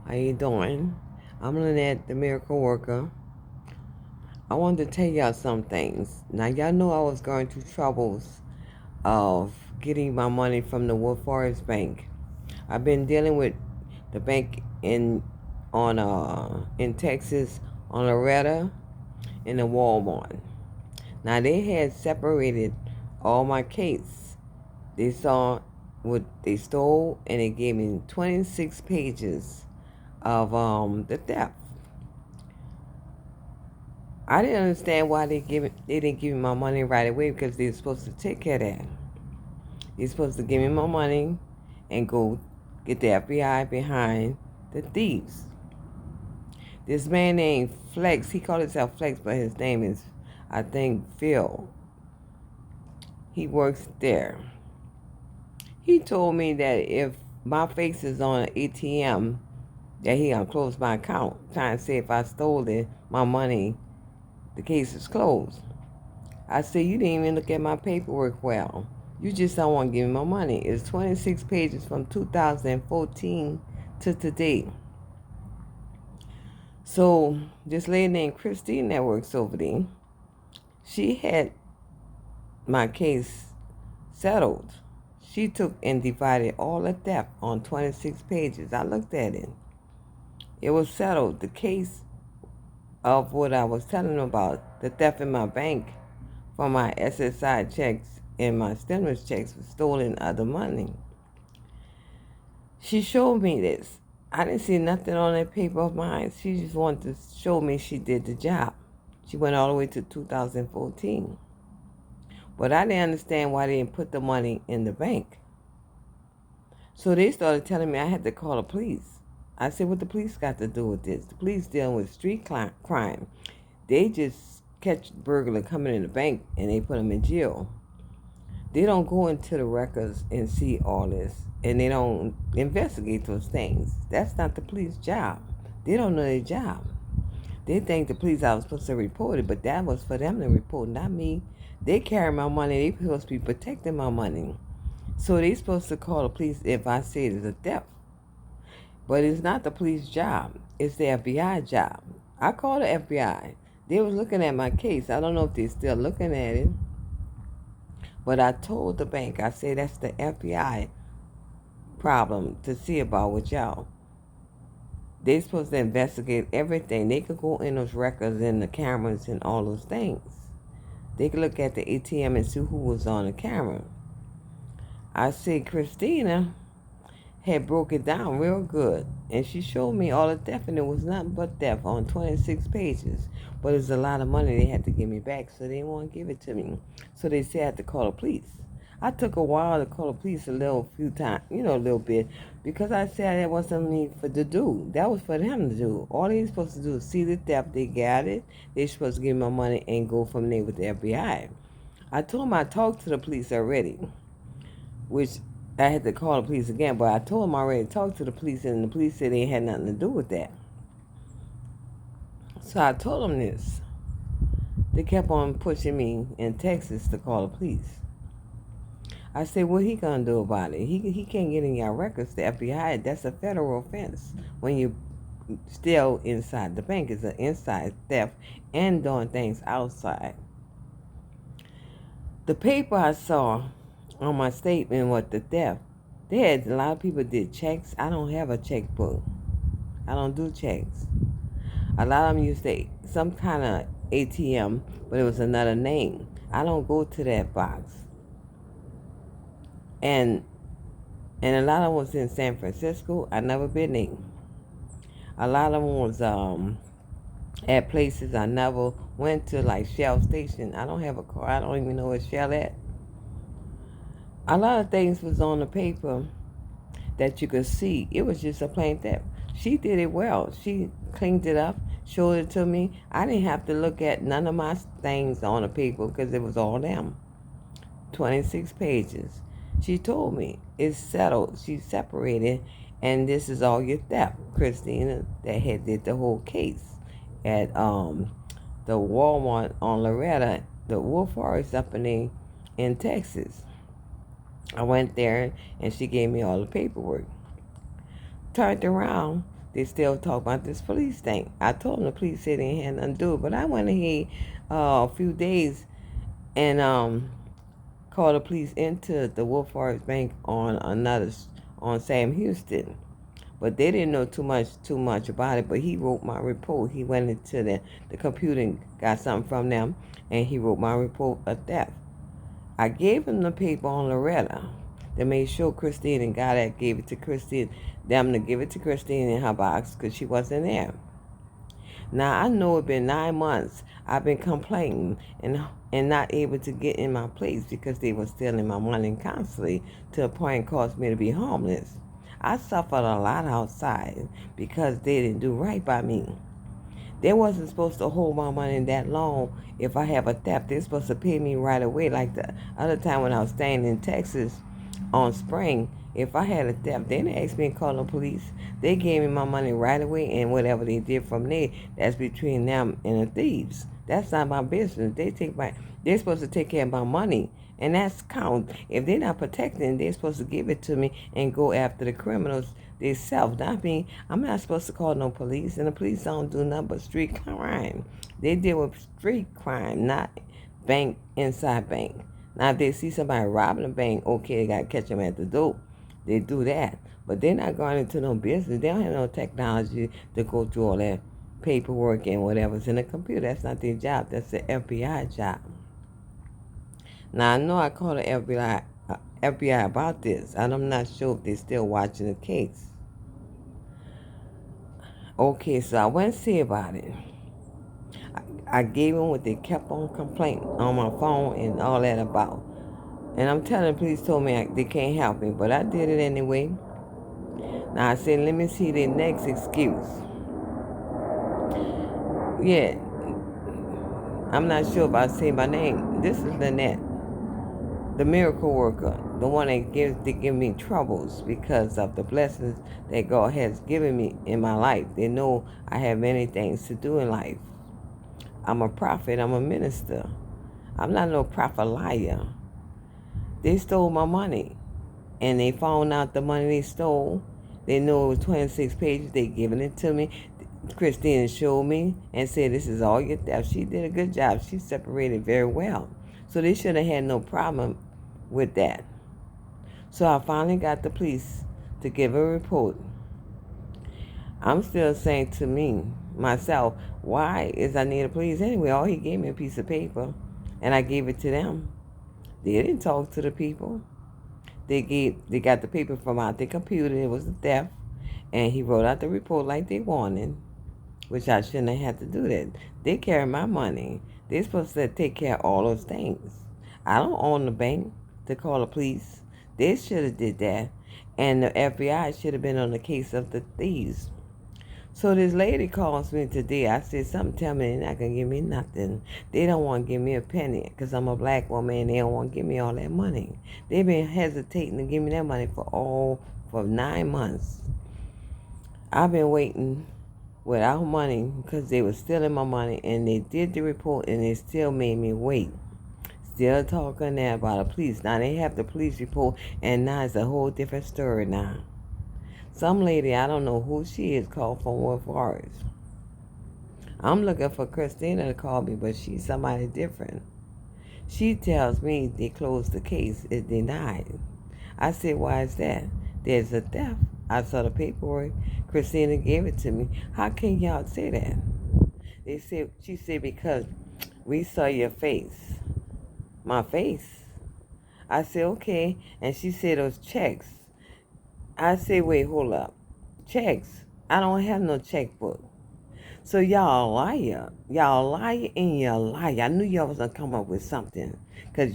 How you doing? I'm Lynette, the miracle worker. I wanted to tell y'all some things. Now y'all know I was going through troubles of getting my money from the Wood Forest Bank. I've been dealing with the bank in Texas on Loretta and the Walmart. Now they had separated all my case. They saw what they stole and they gave me 26 pages of the theft. I didn't understand why they didn't give me my money right away because they're supposed to take care of that. They're supposed to give me my money and go get the FBI behind the thieves. This man named Flex, he called himself Flex, but his name is, I think, Phil. He works there. He told me that if my face is on an ATM, that he gonna close my account, trying to say if I stole my money, the case is closed. I said, you didn't even look at my paperwork well. You just don't want to give me my money. It's 26 pages from 2014 to today. So this lady named Christine that works over there, she had my case settled. She took and divided all the theft on 26 pages. I looked at it. It was settled. The case of what I was telling them about, the theft in my bank, for my SSI checks and my stimulus checks for stolen other money. She showed me this. I didn't see nothing on that paper of mine. She just wanted to show me she did the job. She went all the way to 2014. But I didn't understand why they didn't put the money in the bank. So they started telling me I had to call the police. I said, what the police got to do with this? The police dealing with street crime. They just catch burglar coming in the bank and they put them in jail. They don't go into the records and see all this, and they don't investigate those things. That's not the police job. They don't know their job. They think the police are supposed to report it, but that was for them to report, not me. They carry my money. They supposed to be protecting my money. So they supposed to call the police if I say it's a theft. But it's not the police job. It's the FBI job. I called the FBI. They was looking at my case. I don't know if they're still looking at it. But I told the bank, I said, that's the FBI problem to see about with y'all. They supposed to investigate everything. They could go in those records and the cameras and all those things. They could look at the ATM and see who was on the camera. I said, Christina had broke it down real good. And she showed me all the theft, and it was nothing but theft on 26 pages. But it was a lot of money they had to give me back, so they didn't want to give it to me. So they said I had to call the police. I took a while to call the police a little bit, because I said that wasn't me to do. That was for them to do. All they supposed to do is see the theft, they got it. They supposed to give me my money and go from there with the FBI. I told them I talked to the police already, which I had to call the police again, but I told them I already talked to the police, and the police said they had nothing to do with that. So I told them this. They kept on pushing me in Texas to call the police. I said, what he gonna do about it? He can't get in your records. The FBI, that's a federal offense. When you steal inside the bank, it's an inside theft and doing things outside. The paper I saw on my statement with the theft, they had a lot of people did checks. I don't have a checkbook. I don't do checks. A lot of them used some kind of ATM, but it was another name. I don't go to that box. And a lot of them was in San Francisco. I never been there. A lot of them was at places I never went to, like Shell Station. I don't have a car. I don't even know where Shell at. A lot of things was on the paper that you could see. It was just a plain theft. She did it well. She cleaned it up, showed it to me. I didn't have to look at none of my things on the paper because it was all them. 26 pages. She told me it's settled. She separated, and this is all your theft. Christina that had did the whole case at the Walmart on Loretta, the Wolf Forest up in Texas. I went there, and she gave me all the paperwork. Turned around, they still talk about this police thing. I told them the police said they had nothing to do, but I went ahead a few days and called the police into the Wolf Forest Bank on Sam Houston. But they didn't know too much about it. But he wrote my report. He went into the computer and got something from them, and he wrote my report of theft. I gave him the paper on Loretta. They made sure Christine and got it, gave it to Christine, them to give it to Christine in her box because she wasn't there. Now, I know it's been 9 months. I've been complaining and not able to get in my place because they were stealing my money constantly to a point it caused me to be homeless. I suffered a lot outside because they didn't do right by me. They wasn't supposed to hold my money that long if I have a theft. They're supposed to pay me right away. Like the other time when I was staying in Texas on Spring, if I had a theft, they didn't ask me to call the police. They gave me my money right away, and whatever they did from there, that's between them and the thieves. That's not my business. They're supposed to take care of my money, and that's count. If they're not protecting, they're supposed to give it to me and go after the criminals themselves. Not me. I'm not supposed to call no police, and the police don't do nothing but street crime. They deal with street crime, not inside bank. Now, if they see somebody robbing a bank, okay, they got to catch them at the door. They do that. But they're not going into no business. They don't have no technology to go through all that paperwork and whatever's in the computer. That's not their job. That's the FBI job. Now, I know I called the FBI about this, and I'm not sure if they're still watching the case. Okay, so I went to see about it. I gave them what they kept on complaining on my phone and all that about. And I'm telling the police told me they can't help me, but I did it anyway. Now I said, let me see their next excuse. Yeah, I'm not sure if I say my name. This is Lynette, the miracle worker, the one that give me troubles because of the blessings that God has given me in my life. They know I have many things to do in life. I'm a prophet. I'm a minister. I'm not no prophet liar. They stole my money, and they found out the money they stole. They know it was 26 pages. They giving it to me. Christina showed me and said, this is all your theft. She did a good job. She separated very well. So they should have had no problem with that. So I finally got the police to give a report. I'm still saying to myself, why is I need a police anyway? All he gave me a piece of paper, and I gave it to them. They didn't talk to the people. They got the paper from out the computer. It was a theft, and he wrote out the report like they wanted, which I shouldn't have had to do that. They carry my money. They're supposed to take care of all those things. I don't own the bank to call the police. They should have did that, and the FBI should have been on the case of the thieves. So this lady calls me today. I said, something tell me they're not going to give me nothing. They don't want to give me a penny because I'm a black woman and they don't want to give me all that money. They've been hesitating to give me that money for 9 months. I've been waiting without money because they were stealing my money, and they did the report and they still made me wait. Still talking there about the police. Now they have the police report, and now it's a whole different story now. Some lady, I don't know who she is, called from Wolf Forest. I'm looking for Christina to call me, but she's somebody different. She tells me they closed the case. It's denied. I said, why is that? There's a theft. I saw the paperwork. Christina gave it to me. How can y'all say that? She said, because we saw your face. My face? I said, okay. And she said those checks. I say, wait, hold up. Checks. I don't have no checkbook. So y'all a liar. Y'all a liar and you're a liar. I knew y'all was going to come up with something. Because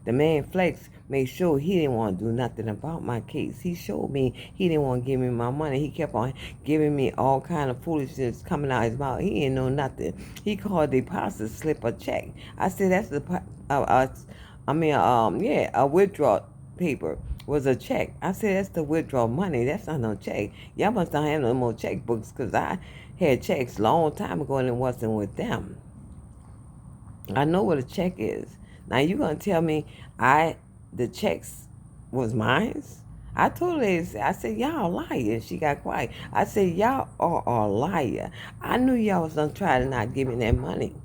the man Flex made sure he didn't want to do nothing about my case. He showed me he didn't want to give me my money. He kept on giving me all kind of foolishness coming out his mouth. He didn't know nothing. He called the deposit slip a check. I said, that's a withdrawal paper. Was a check. I said, that's the withdrawal money. That's not no check. Y'all must not have no more checkbooks because I had checks long time ago and it wasn't with them. I know what a check is. Now you going to tell me the checks was mine? I told her, I said, y'all liars. She got quiet. I said, y'all are a liar. I knew y'all was going to try to not give me that money.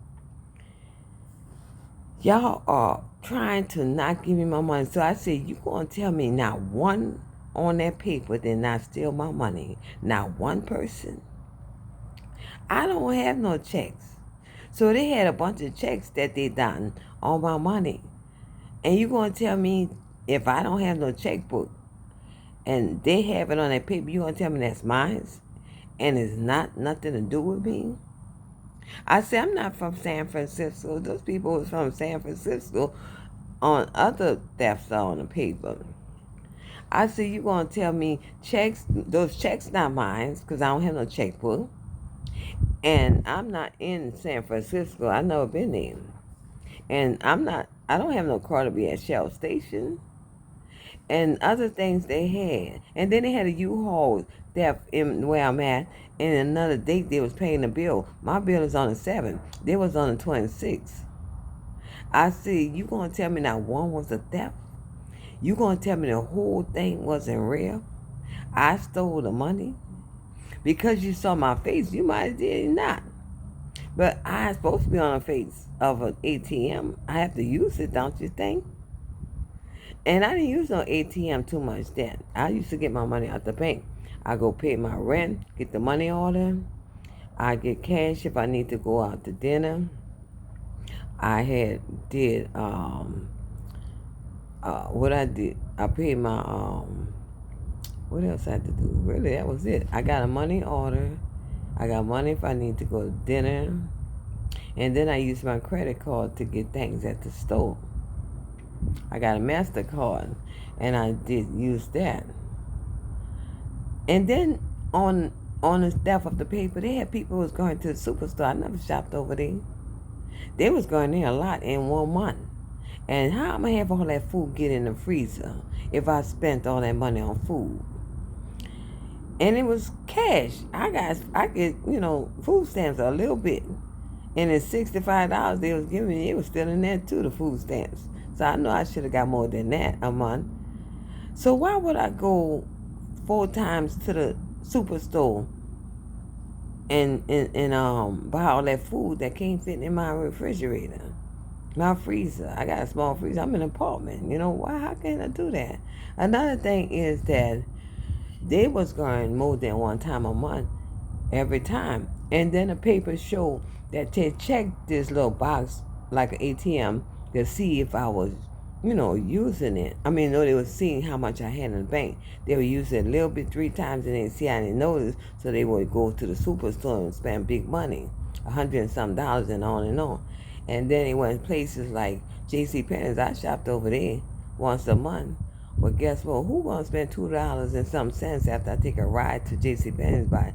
Y'all are trying to not give me my money. So I said, you going to tell me not one on that paper did not steal my money? Not one person? I don't have no checks. So they had a bunch of checks that they done on my money. And you going to tell me if I don't have no checkbook and they have it on that paper, you going to tell me that's mine and it's not nothing to do with me? I said, I'm not from San Francisco. Those people was from San Francisco on other thefts on the paper. I said, you going to tell me checks, those checks not mine because I don't have no checkbook. And I'm not in San Francisco. I've never been there. And I don't have no car to be at Shell Station. And other things they had. And then they had a U-Haul theft in where I'm at. And another date they was paying the bill. My bill is on the 7th. They was on the 26th. I said, you going to tell me not one was a theft? You going to tell me the whole thing wasn't real? I stole the money? Because you saw my face, you might have did not. But I'm supposed to be on the face of an ATM. I have to use it, don't you think? And I didn't use no ATM too much then. I used to get my money out the bank. I go pay my rent, get the money order. I get cash if I need to go out to dinner. I did what I did. I paid my what else I had to do? Really, that was it. I got a money order. I got money if I need to go to dinner. And then I used my credit card to get things at the store. I got a MasterCard, and I did use that. And then on the staff of the paper, they had people who was going to the superstore. I never shopped over there. They was going there a lot in 1 month. And how am I have all that food get in the freezer if I spent all that money on food? And it was cash. I get, food stamps a little bit. And it's $65 they was giving me. It was still in there too, the food stamps. So I know I should have got more than that a month. So why would I go 4 times to the superstore and buy all that food that can't fit in my refrigerator, my freezer? I got a small freezer. I'm in an apartment. Why? How can I do that? Another thing is that they was going more than 1 time a month every time. And then the papers show that they checked this little box like an ATM to see if I was, using it. No, they were seeing how much I had in the bank. They would use it a little bit 3 times and then see I didn't notice, so they would go to the superstore and spend big money, $100 and some and on and on. And then they went places like J.C. Penney's. I shopped over there once a month. Well, guess what? Who gonna spend $2 and some cents after I take a ride to J.C. Penney's buy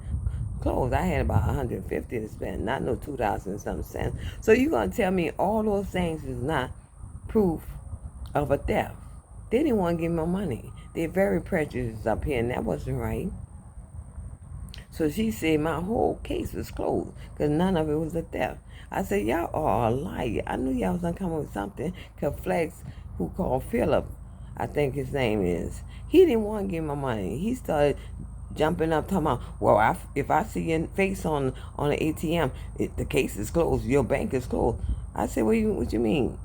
clothes? I had about $150 to spend, not no $2 and some cents. So you gonna tell me all those things is not proof of a theft? They didn't want to give me my money. They're very prejudiced up here, and that wasn't right. So she said my whole case was closed because none of it was a theft. I said, y'all are a liar. I knew y'all was going to come up with something. Because Flex, who called Philip, I think his name is, he didn't want to give my money. He started jumping up, talking about, well, if I see your face on the ATM, the case is closed, your bank is closed. I said, what you mean?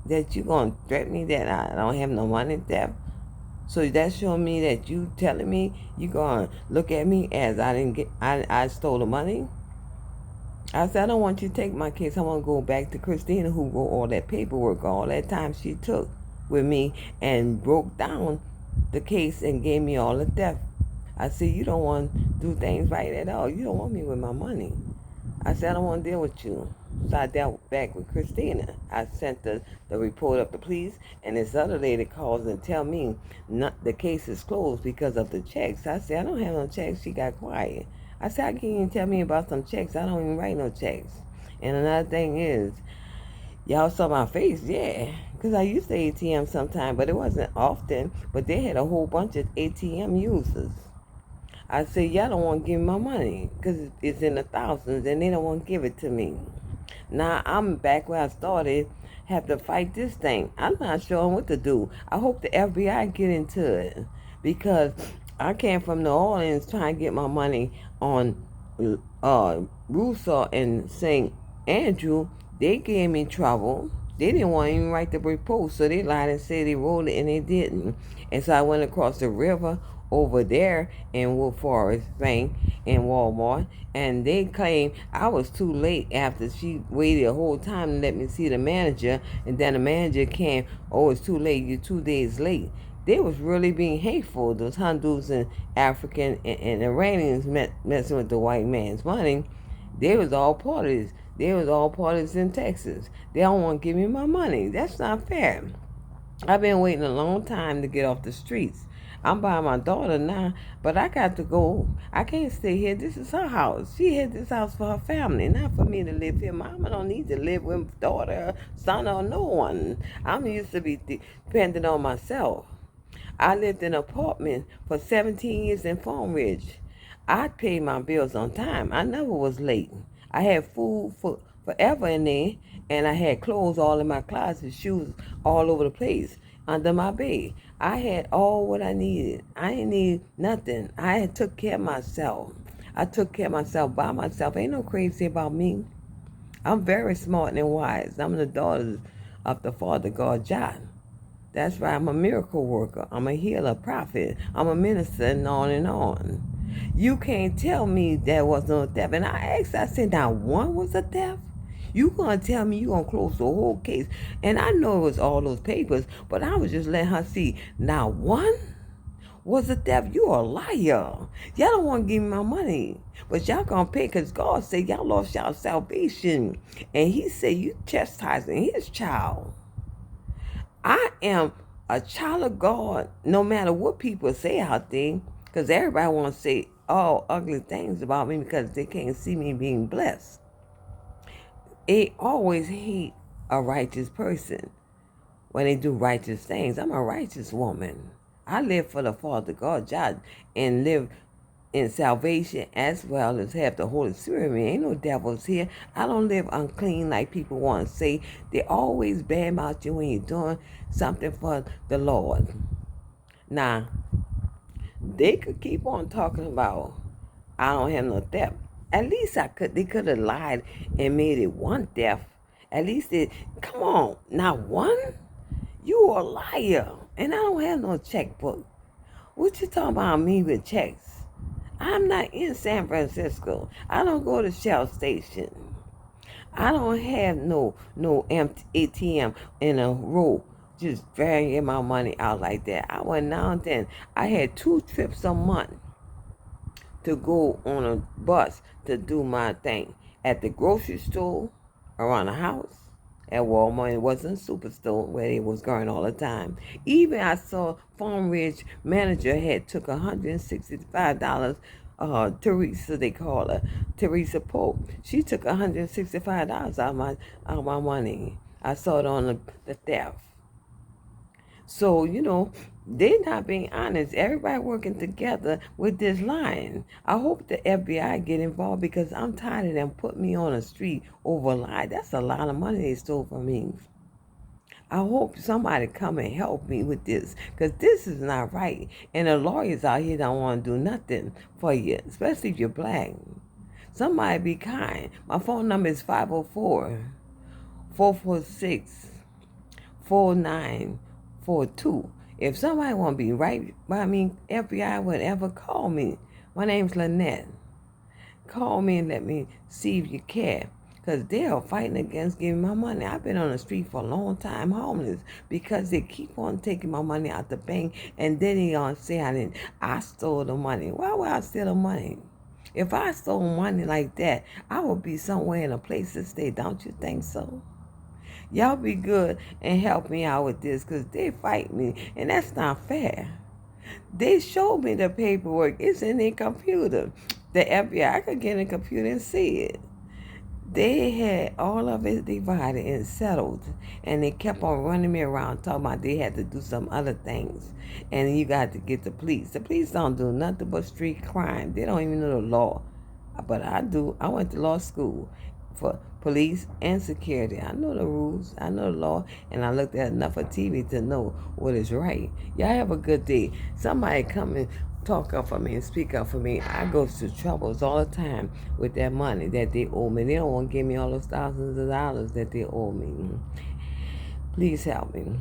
That you going to threaten me that I don't have no money theft? So that's showing me that you telling me you going to look at me as I stole the money? I said, I don't want you to take my case. I want to go back to Christina, who wrote all that paperwork, all that time she took with me and broke down the case and gave me all the theft. I said, you don't want to do things right at all. You don't want me with my money. I said, I don't want to deal with you. So I dealt back with Christina. I sent the report up to police, and this other lady calls and tell me the case is closed because of the checks. I said, I don't have no checks. She got quiet. I said, how can you tell me about some checks? I don't even write no checks. And another thing is, y'all saw my face, yeah, because I used to ATM sometime, but it wasn't often. But they had a whole bunch of ATM users. I said, y'all don't want to give me my money because it's in the thousands, and they don't want to give it to me. Now I'm back where I started, have to fight this thing. I'm not sure what to do. I hope the FBI get into it because I came from New Orleans trying to get my money on Russo and St. Andrew. They gave me trouble. They didn't want to even write the report, so they lied and said they wrote it and they didn't. And so I went across the river over there in Wood Forest Bank in Walmart, and they claimed I was too late after she waited a whole time to let me see the manager, and then the manager came, oh, it's too late, you're 2 days late. They was really being hateful, those Hindus and African and Iranians messing with the white man's money. They was all part of this. They was all part of this in Texas. They don't want to give me my money. That's not fair. I've been waiting a long time to get off the streets. I'm by my daughter now, but I got to go. I can't stay here. This is her house. She had this house for her family, not for me to live here. Mama don't need to live with daughter, son, or no one. I'm used to be dependent on myself. I lived in an apartment for 17 years in Farm Ridge. I paid my bills on time. I never was late. I had food for forever in there, and I had clothes all in my closet, shoes all over the place under my bed. I had all what I needed. I didn't need nothing. I had took care of myself. I took care of myself by myself. Ain't no crazy about me. I'm very smart and wise. I'm the daughter of the Father God, John. That's right, I'm a miracle worker. I'm a healer, prophet. I'm a minister, and on and on. You can't tell me there was no theft. And I asked, I said, now one was a theft? You gonna tell me you gonna close the whole case? And I know it was all those papers, but I was just letting her see. Now one was a theft? You a liar. Y'all don't want to give me my money. But y'all gonna pay because God said y'all lost y'all salvation. And he said you chastising his child. I am a child of God no matter what people say out there, because everybody wants to say all ugly things about me because they can't see me being blessed. They always hate a righteous person when they do righteous things. I'm a righteous woman. I live for the Father God, God, and live in salvation as well as have the Holy Spirit. I mean, ain't no devils here. I don't live unclean like people want to say. They always badmouth you when you're doing something for the Lord. Now, they could keep on talking about I don't have no theft. At least they could have lied and made it one theft. At least come on, not one? You a liar. And I don't have no checkbook. What you talking about me with checks? I'm not in San Francisco. I don't go to Shell Station. I don't have no ATM in a row just dragging my money out like that. I went now and then. I had 2 trips a month to go on a bus to do my thing. At the grocery store, around the house, at Walmart. It wasn't Superstore where they was going all the time. Even I saw Farm Ridge manager had took $165. Teresa, they call her Teresa Pope. She took $165 out of my money. I saw it on the theft. So, they're not being honest. Everybody working together with this line. I hope the FBI get involved because I'm tired of them putting me on the street over a lie. That's a lot of money they stole from me. I hope somebody come and help me with this because this is not right. And the lawyers out here don't want to do nothing for you, especially if you're black. Somebody be kind. My phone number is 504-446-4942. If somebody want to be right by me, FBI, whatever, call me. My name's Lynette. Call me and let me see if you care. Because they are fighting against giving my money. I've been on the street for a long time homeless because they keep on taking my money out the bank and then they gonna say I stole the money. Why would I steal the money? If I stole money like that, I would be somewhere in a place to stay. Don't you think so? Y'all be good and help me out with this because they fight me, and that's not fair. They showed me the paperwork. It's in their computer. The FBI, I could get in the computer and see it. They had all of it divided and settled, and they kept on running me around talking about they had to do some other things, and you got to get the police. The police don't do nothing but street crime. They don't even know the law, but I do. I went to law school for police and security. I know the rules, I know the law, and I looked at enough of TV to know what is right. Y'all have a good day. Somebody come and talk up for me and speak up for me. I go through troubles all the time with that money that they owe me. They don't want to give me all those thousands of dollars that they owe me. Please help me.